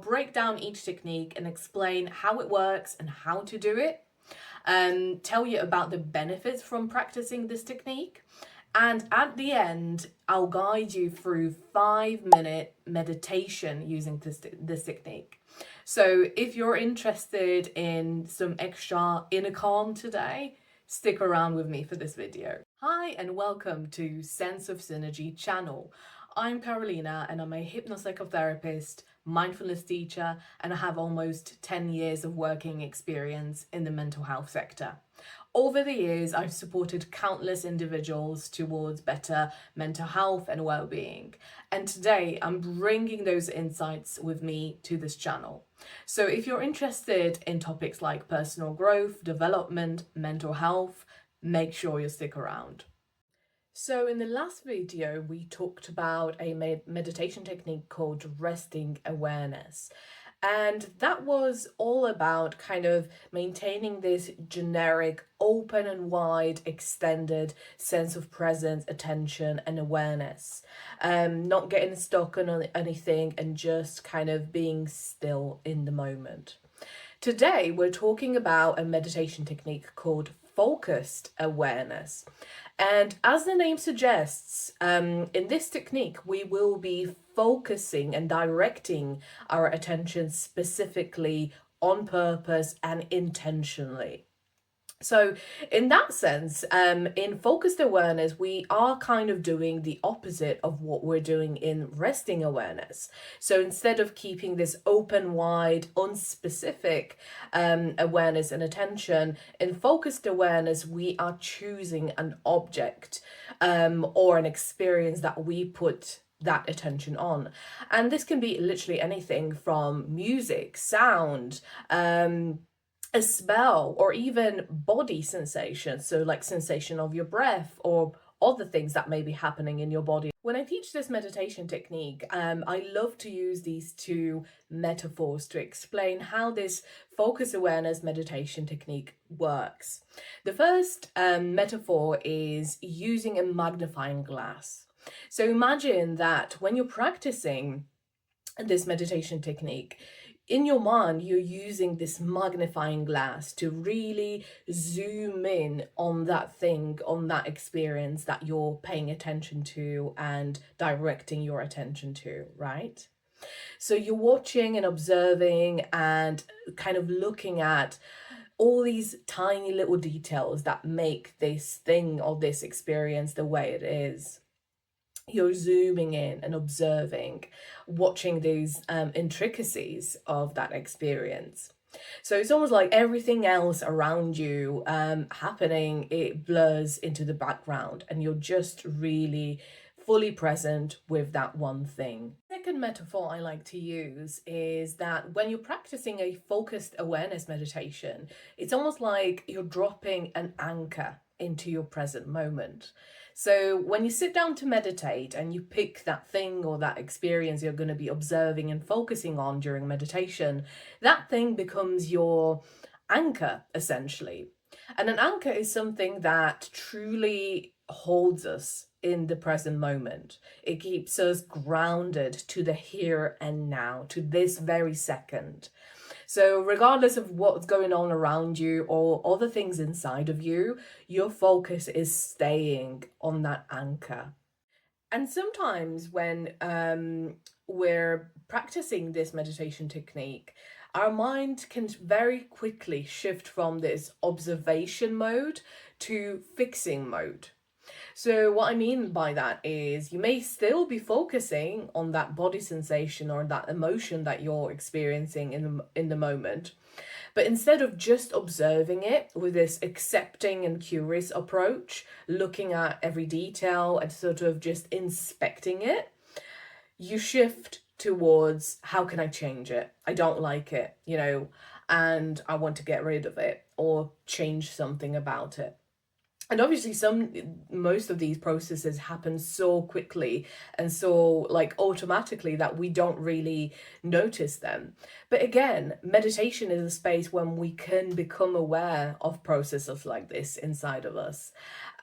break down each technique and explain how it works and how to do it, tell you about the benefits from practicing this technique. And at the end, I'll guide you through 5-minute meditation using this technique. So if you're interested in some extra inner calm today, stick around with me for this video. Hi and welcome to Sense of Synergy channel. I'm Carolina and I'm a hypnopsychotherapist, mindfulness teacher, and I have almost 10 years of working experience in the mental health sector. Over the years, I've supported countless individuals towards better mental health and well-being. And today, I'm bringing those insights with me to this channel. So if you're interested in topics like personal growth, development, mental health, make sure you stick around. So in the last video, we talked about a meditation technique called resting awareness. And that was all about kind of maintaining this generic, open and wide, extended sense of presence, attention and awareness. Not getting stuck on anything and just kind of being still in the moment. Today, we're talking about a meditation technique called focused awareness. And as the name suggests, in this technique, we will be focusing and directing our attention specifically on purpose and intentionally. So in that sense, in focused awareness, we are kind of doing the opposite of what we're doing in resting awareness. So instead of keeping this open, wide, unspecific awareness and attention, in focused awareness, we are choosing an object or an experience that we put that attention on. And this can be literally anything from music, sound, a smell, or even body sensation, so like sensation of your breath or other things that may be happening in your body. When I teach this meditation technique, I love to use these two metaphors to explain how this focus awareness meditation technique works. The first metaphor is using a magnifying glass. So imagine that when you're practicing this meditation technique, in your mind, you're using this magnifying glass to really zoom in on that thing, on that experience that you're paying attention to and directing your attention to, right? So you're watching and observing and kind of looking at all these tiny little details that make this thing or this experience the way it is. You're zooming in and observing, watching these intricacies of that experience. So it's almost like everything else around you happening, it blurs into the background and you're just really fully present with that one thing. Second metaphor I like to use is that when you're practicing a focused awareness meditation, it's almost like you're dropping an anchor into your present moment. So when you sit down to meditate and you pick that thing or that experience you're going to be observing and focusing on during meditation, that thing becomes your anchor, essentially. And an anchor is something that truly holds us in the present moment. It keeps us grounded to the here and now, to this very second. So regardless of what's going on around you or other things inside of you, your focus is staying on that anchor. And sometimes when we're practicing this meditation technique, our mind can very quickly shift from this observation mode to fixing mode. So what I mean by that is you may still be focusing on that body sensation or that emotion that you're experiencing in the moment. But instead of just observing it with this accepting and curious approach, looking at every detail and sort of just inspecting it, you shift towards how can I change it? I don't like it, and I want to get rid of it or change something about it. And obviously most of these processes happen so quickly and so like automatically that we don't really notice them. But again, meditation is a space when we can become aware of processes like this inside of us,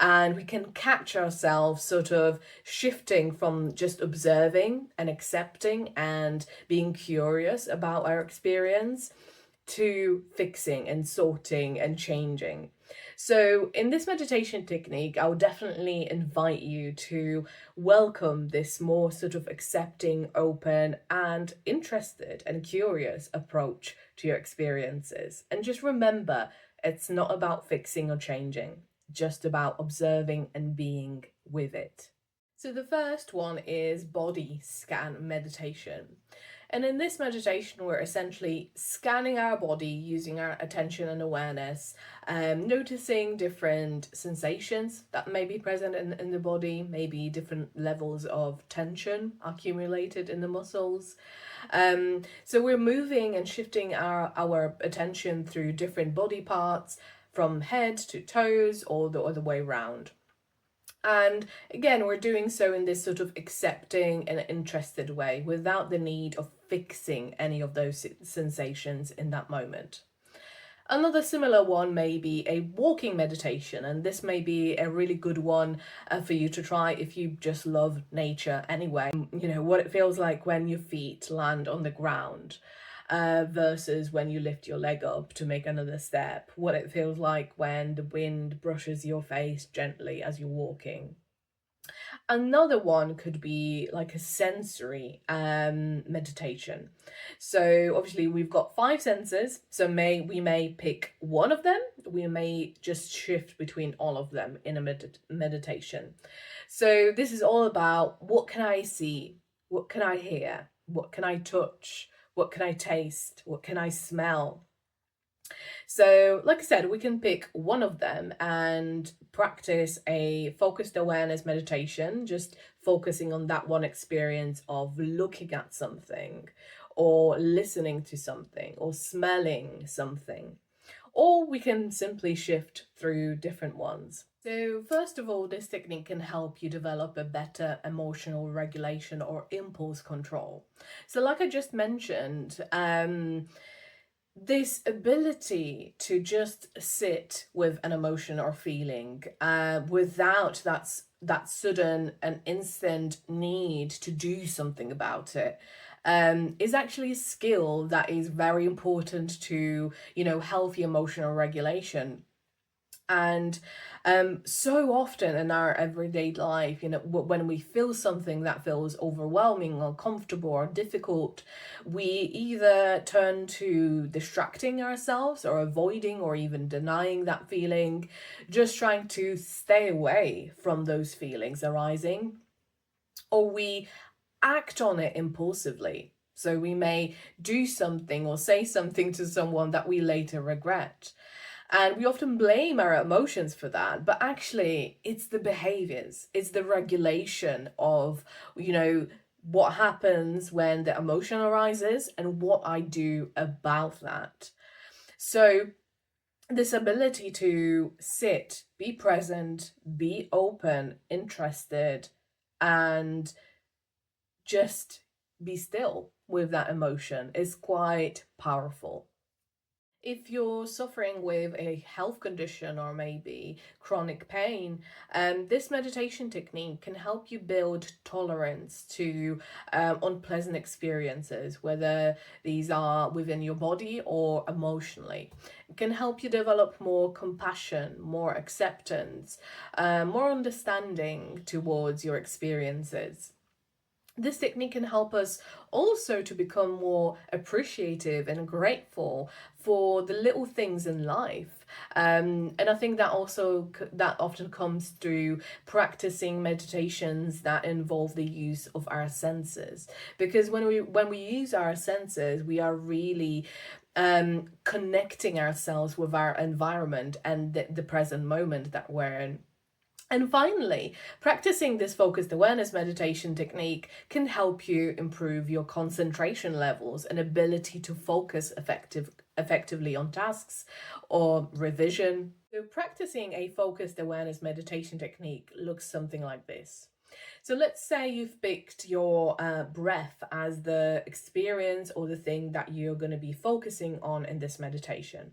and we can catch ourselves sort of shifting from just observing and accepting and being curious about our experience to fixing and sorting and changing. So, in this meditation technique, I would definitely invite you to welcome this more sort of accepting, open, and interested and curious approach to your experiences. And just remember, it's not about fixing or changing, just about observing and being with it. So, the first one is body scan meditation. And in this meditation, we're essentially scanning our body using our attention and awareness, noticing different sensations that may be present in the body, maybe different levels of tension accumulated in the muscles. So we're moving and shifting our attention through different body parts from head to toes or the other way around. And again, we're doing so in this sort of accepting and interested way without the need of fixing any of those sensations in that moment. Another similar one may be a walking meditation, and this may be a really good one for you to try if you just love nature anyway. You know, what it feels like when your feet land on the ground. Versus when you lift your leg up to make another step, what it feels like when the wind brushes your face gently as you're walking. Another one could be like a sensory meditation. So obviously we've got 5 senses, so we may pick one of them, we may just shift between all of them in a meditation. So this is all about, what can I see, what can I hear, what can I touch, what can I taste, what can I smell. So, like I said, we can pick one of them and practice a focused awareness meditation, just focusing on that one experience of looking at something, or listening to something, or smelling something. Or we can simply shift through different ones. So, first of all, this technique can help you develop a better emotional regulation or impulse control. So, like I just mentioned, this ability to just sit with an emotion or feeling without that sudden and instant need to do something about it is actually a skill that is very important to, you know, healthy emotional regulation. And so often in our everyday life, you know, when we feel something that feels overwhelming, uncomfortable, or difficult, we either turn to distracting ourselves or avoiding or even denying that feeling, just trying to stay away from those feelings arising, or we act on it impulsively. So we may do something or say something to someone that we later regret. And we often blame our emotions for that, but actually it's the behaviors, it's the regulation of, you know, what happens when the emotion arises and what I do about that. So this ability to sit, be present, be open, interested, and just be still with that emotion is quite powerful. If you're suffering with a health condition or maybe chronic pain, this meditation technique can help you build tolerance to unpleasant experiences, whether these are within your body or emotionally. It can help you develop more compassion, more acceptance, more understanding towards your experiences. This technique can help us also to become more appreciative and grateful for the little things in life. And I think that also that often comes through practicing meditations that involve the use of our senses, because when we use our senses, we are really connecting ourselves with our environment and the present moment that we're in. And finally, practicing this focused awareness meditation technique can help you improve your concentration levels and ability to focus effectively on tasks or revision. So practicing a focused awareness meditation technique looks something like this. So let's say you've picked your breath as the experience or the thing that you're going to be focusing on in this meditation.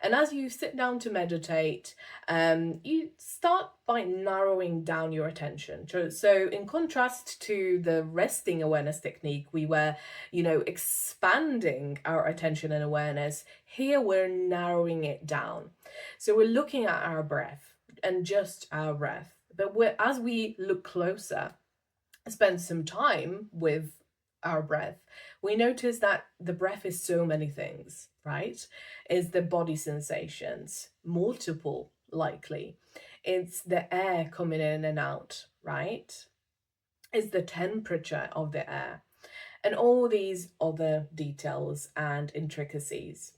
And as you sit down to meditate, you start by narrowing down your attention. So in contrast to the resting awareness technique, we were, expanding our attention and awareness. Here we're narrowing it down. So we're looking at our breath and just our breath. But as we look closer, spend some time with our breath, we notice that the breath is so many things, right? It's the body sensations, multiple likely. It's the air coming in and out, right? It's the temperature of the air and all these other details and intricacies.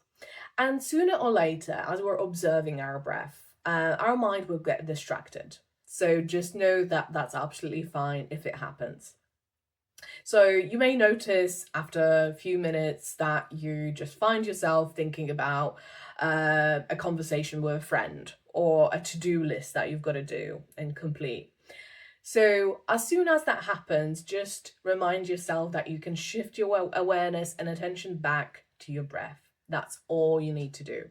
And sooner or later, as we're observing our breath, our mind will get distracted. So just know that that's absolutely fine if it happens. So you may notice after a few minutes that you just find yourself thinking about a conversation with a friend or a to-do list that you've got to do and complete. So as soon as that happens, just remind yourself that you can shift your awareness and attention back to your breath. That's all you need to do.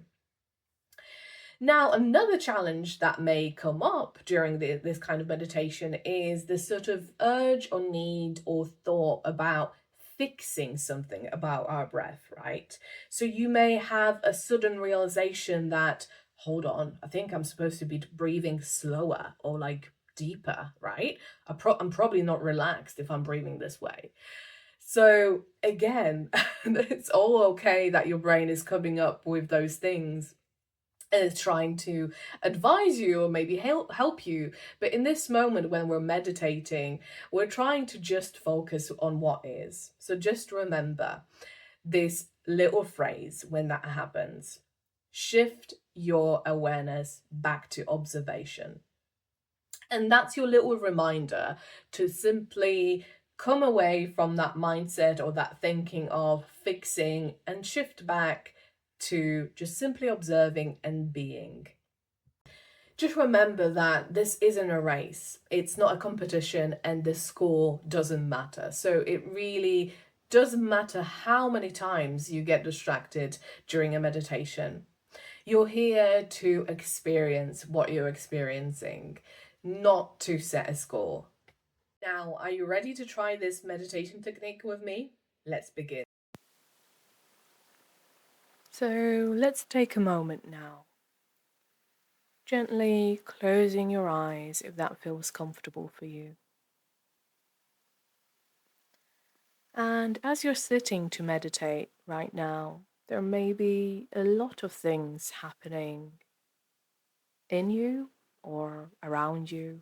Now, another challenge that may come up during this kind of meditation is this sort of urge or need or thought about fixing something about our breath, right? So you may have a sudden realization that, hold on, I think I'm supposed to be breathing slower or like deeper, right? I'm probably not relaxed if I'm breathing this way. So again, it's all okay that your brain is coming up with those things is trying to advise you or maybe help you. But in this moment when we're meditating, we're trying to just focus on what is. So just remember this little phrase when that happens. Shift your awareness back to observation. And that's your little reminder to simply come away from that mindset or that thinking of fixing and shift back to just simply observing and being. Just remember that this isn't a race, it's not a competition, and the score doesn't matter. So it really doesn't matter how many times you get distracted during a meditation. You're here to experience what you're experiencing, not to set a score. Now, are you ready to try this meditation technique with me? Let's begin. So let's take a moment now. Gently closing your eyes if that feels comfortable for you. And as you're sitting to meditate right now, there may be a lot of things happening in you or around you.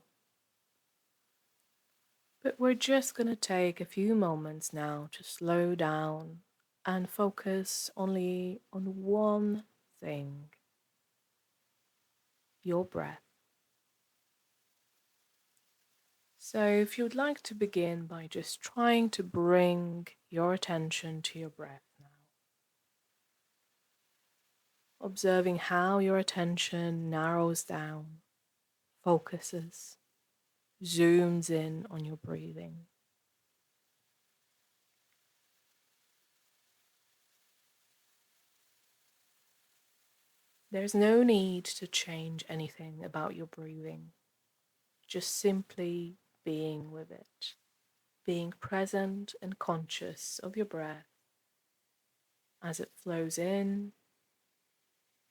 But we're just going to take a few moments now to slow down and focus only on one thing: your breath. So if you'd like to begin by just trying to bring your attention to your breath now, observing how your attention narrows down, focuses, zooms in on your breathing. There's no need to change anything about your breathing, just simply being with it, being present and conscious of your breath as it flows in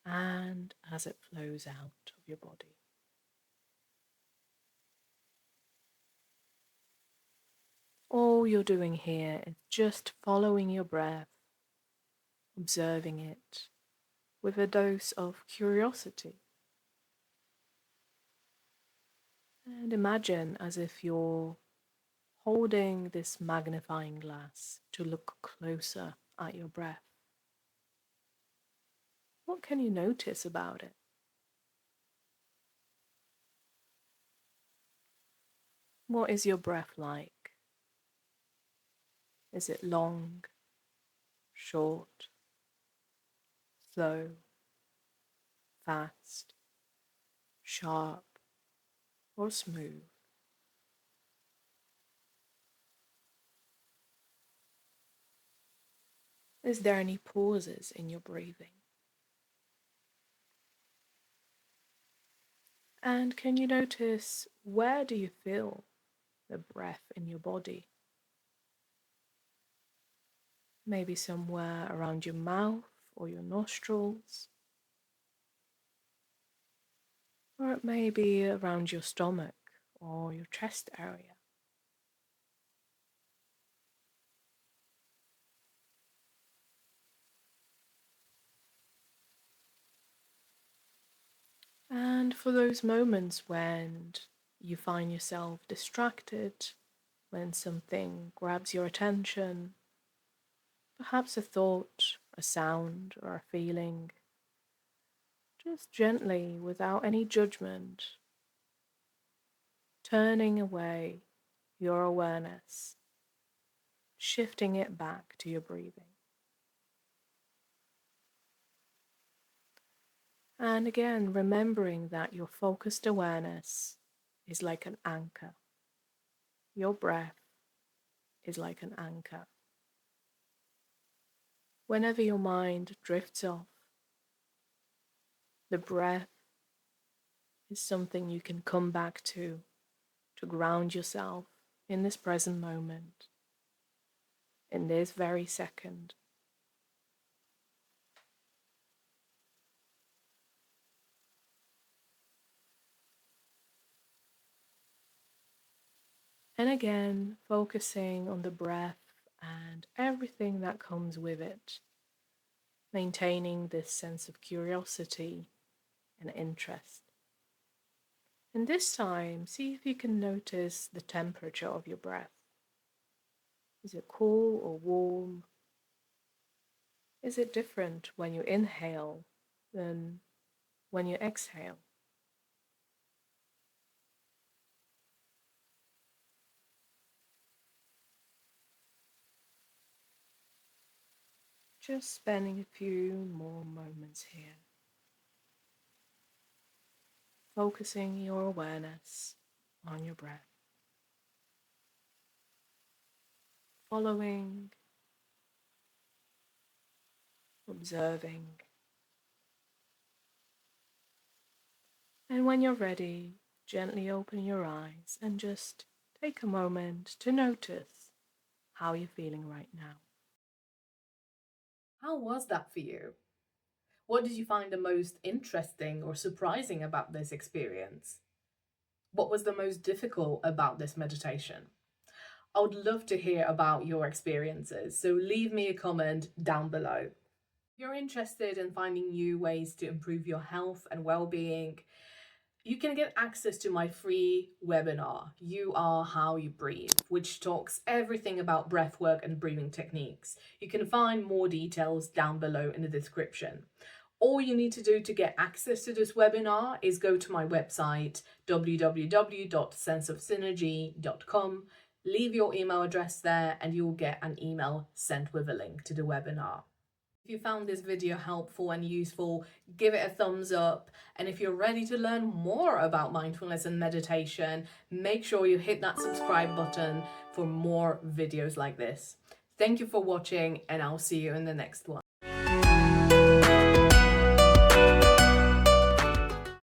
and as it flows out of your body. All you're doing here is just following your breath, observing it with a dose of curiosity. And imagine as if you're holding this magnifying glass to look closer at your breath. What can you notice about it? What is your breath like? Is it long, short, slow, fast, sharp, or smooth. Is there any pauses in your breathing? And can you notice, where do you feel the breath in your body? Maybe somewhere around your mouth or your nostrils, or it may be around your stomach or your chest area. And for those moments when you find yourself distracted, when something grabs your attention, perhaps a thought, a sound, or a feeling, just gently, without any judgment, turning away your awareness, shifting it back to your breathing. And again, remembering that your focused awareness is like an anchor. Your breath is like an anchor. Whenever your mind drifts off, the breath is something you can come back to ground yourself in this present moment, in this very second. And again, focusing on the breath and everything that comes with it, maintaining this sense of curiosity and interest. And this time, see if you can notice the temperature of your breath. Is it cool or warm? Is it different when you inhale than when you exhale? Just spending a few more moments here, focusing your awareness on your breath, following, observing. And when you're ready, gently open your eyes and just take a moment to notice how you're feeling right now. How was that for you? What did you find the most interesting or surprising about this experience? What was the most difficult about this meditation? I would love to hear about your experiences, so leave me a comment down below. If you're interested in finding new ways to improve your health and well-being, you can get access to my free webinar, You Are How You Breathe, which talks everything about breathwork and breathing techniques. You can find more details down below in the description. All you need to do to get access to this webinar is go to my website, www.senseofsynergy.com, leave your email address there, and you'll get an email sent with a link to the webinar. If you found this video helpful and useful, give it a thumbs up. And if you're ready to learn more about mindfulness and meditation, make sure you hit that subscribe button for more videos like this. Thank you for watching, and I'll see you in the next one.